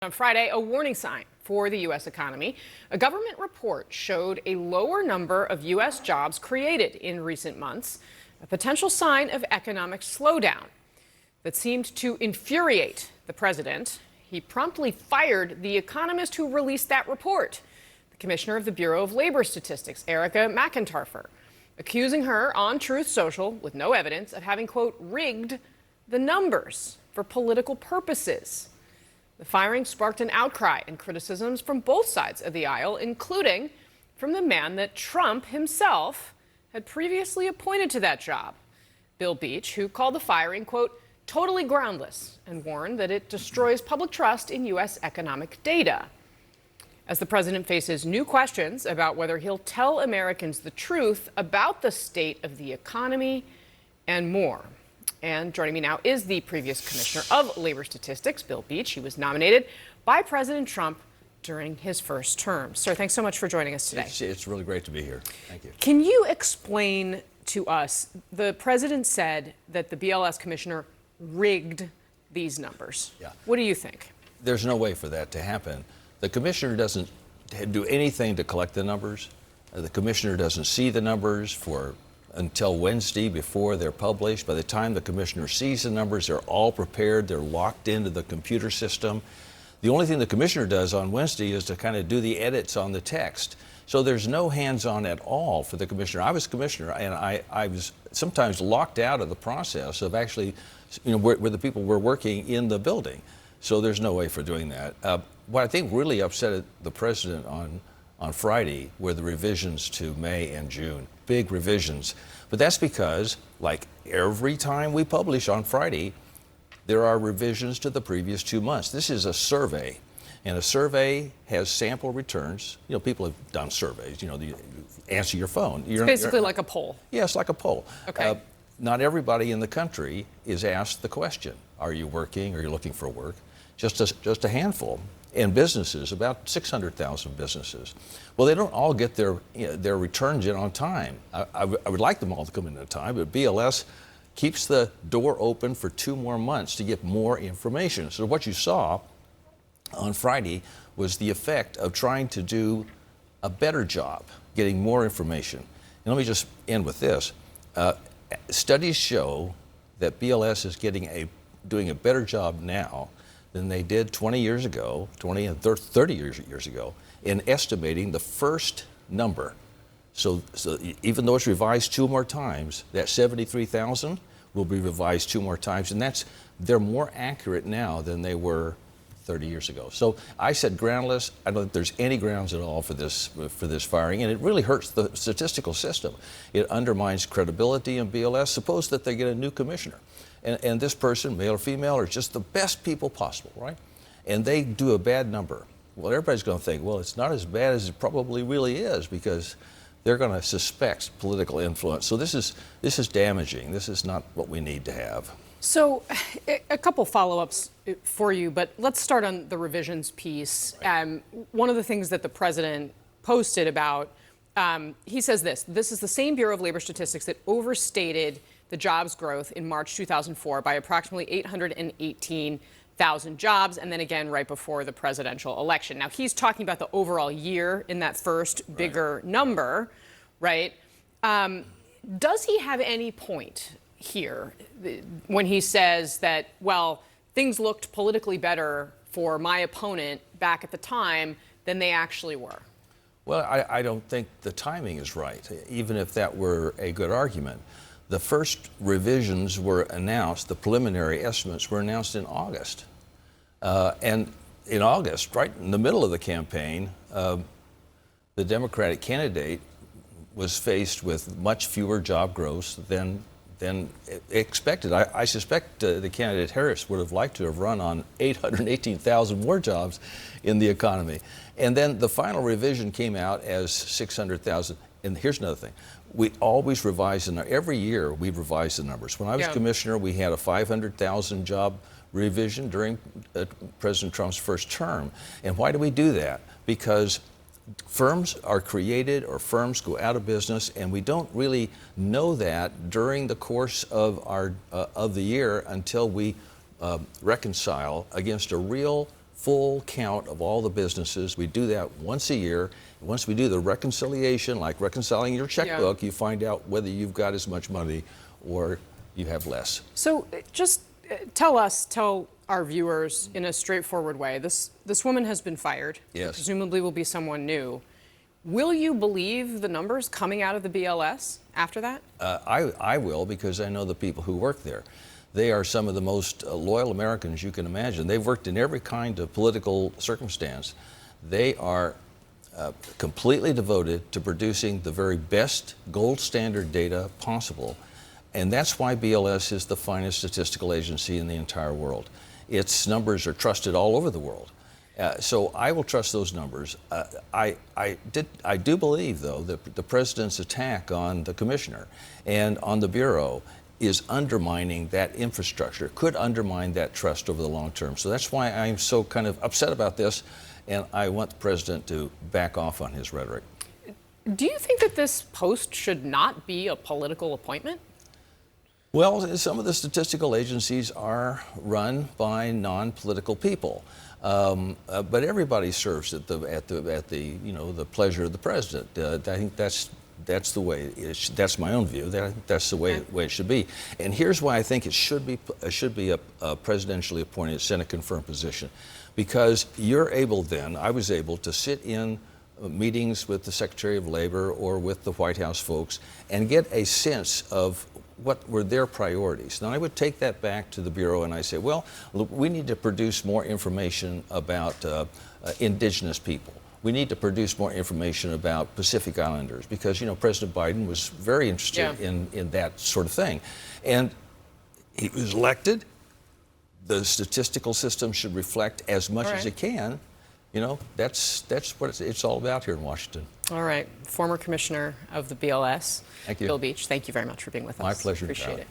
On Friday, a warning sign for the U.S. economy. A government report showed a lower number of U.S. jobs created in recent months, a potential sign of economic slowdown that seemed to infuriate the president. He promptly fired the economist who released that report, the commissioner of the Bureau of Labor Statistics, Erica McIntarfer, accusing her on Truth Social, with no evidence, of having, quote, rigged the numbers for political purposes. The firing sparked an outcry and criticisms from both sides of the aisle, including from the man that Trump himself had previously appointed to that job, Bill Beach, who called the firing, quote, totally groundless, and warned that it destroys public trust in U.S. economic data. As the president faces new questions about whether he'll tell Americans the truth about the state of the economy and more. And joining me now is the previous commissioner of labor statistics, Bill Beach. He was nominated by President Trump during his first term. Sir, thanks so much for joining us today. It's really great to be here. Thank you. Can you explain to us, the president said that the BLS commissioner rigged these numbers. Yeah. What do you think? There's no way for that to happen. The commissioner doesn't do anything to collect the numbers. The commissioner doesn't see the numbers until Wednesday before they're published. By the time the commissioner sees the numbers, they're all prepared. They're locked into the computer system. The only thing the commissioner does on Wednesday is to kind of do the edits on the text. So there's no hands-on at all for the commissioner. I was commissioner, and I was sometimes locked out of the process of actually, where the people were working in the building. So there's no way for doing that. What I think really upset the president on Friday were the revisions to May and June, big revisions. But that's because, like every time we publish on Friday, there are revisions to the previous 2 months. This is a survey, and a survey has sample returns. People have done surveys. You answer your phone. It's basically like a poll. Yeah, it's like a poll. Okay. Not everybody in the country is asked the question, are you working, are you looking for work? Just a handful. And businesses, about 600,000 businesses. Well, they don't all get their returns in on time. I would like them all to come in on time, but BLS keeps the door open for 2 more months to get more information. So what you saw on Friday was the effect of trying to do a better job, getting more information. And let me just end with this. Studies show that BLS is doing a better job now than they did 20 years ago, 20 and 30 years ago, in estimating the first number. So even though it's revised 2 more times, that 73,000 will be revised 2 more times, and they're more accurate now than they were 30 years ago. So I said groundless. I don't think there's any grounds at all for this firing, and it really hurts the statistical system. It undermines credibility in BLS. Suppose that they get a new commissioner. And this person, male or female, are just the best people possible, right? And they do a bad number. Well, everybody's going to think, well, it's not as bad as it probably really is, because they're going to suspect political influence. So this is damaging. This is not what we need to have. So a couple follow-ups for you, but let's start on the revisions piece. Right. One of the things that the president posted about, he says this is the same Bureau of Labor Statistics that overstated the jobs growth in March 2004 by approximately 818,000 jobs, and then again right before the presidential election. Now, he's talking about the overall year in that first bigger number, right? Does he have any point here when he says that, well, things looked politically better for my opponent back at the time than they actually were? Well, I don't think the timing is right, even if that were a good argument. The first revisions were announced, the preliminary estimates were announced in August. And in August, right in the middle of the campaign, the Democratic candidate was faced with much fewer job growths than expected. I suspect the candidate Harris would have liked to have run on 818,000 more jobs in the economy. And then the final revision came out as 600,000. And here's another thing. We always revise every year we revise the numbers. When I was commissioner, we had a 500,000 job revision during President Trump's first term. And why do we do that? Because firms are created or firms go out of business, and we don't really know that during the course of the year until we reconcile against a real full count of all the businesses. We do that once a year. Once we do the reconciliation, like reconciling your checkbook, you find out whether you've got as much money or you have less. So just tell our viewers in a straightforward way. This woman has been fired. Yes. Presumably will be someone new. Will you believe the numbers coming out of the BLS after that? I will, because I know the people who work there. They are some of the most loyal Americans you can imagine. They've worked in every kind of political circumstance. They are completely devoted to producing the very best gold standard data possible. And that's why BLS is the finest statistical agency in the entire world. Its numbers are trusted all over the world. So I will trust those numbers. I do believe, though, that the president's attack on the commissioner and on the Bureau is undermining that infrastructure, could undermine that trust over the long term. So that's why I'm so kind of upset about this, and I want the president to back off on his rhetoric. Do you think that this post should not be a political appointment? Well, some of the statistical agencies are run by non-political people, but everybody serves at the pleasure of the president. I think that's the way. That's my own view. That's the way it should be. And here's why I think it should be a presidentially appointed, Senate confirmed position, because I was able to sit in meetings with the Secretary of Labor or with the White House folks and get a sense of what were their priorities. Now, I would take that back to the Bureau and I say, well, look, we need to produce more information about indigenous people. We need to produce more information about Pacific Islanders, because, President Biden was very interested in that sort of thing. And he was elected. The statistical system should reflect as much as it can. That's what it's all about here in Washington. All right. Former Commissioner of the BLS, Thank you. Bill Beach, thank you very much for being with us. My pleasure. Appreciate it.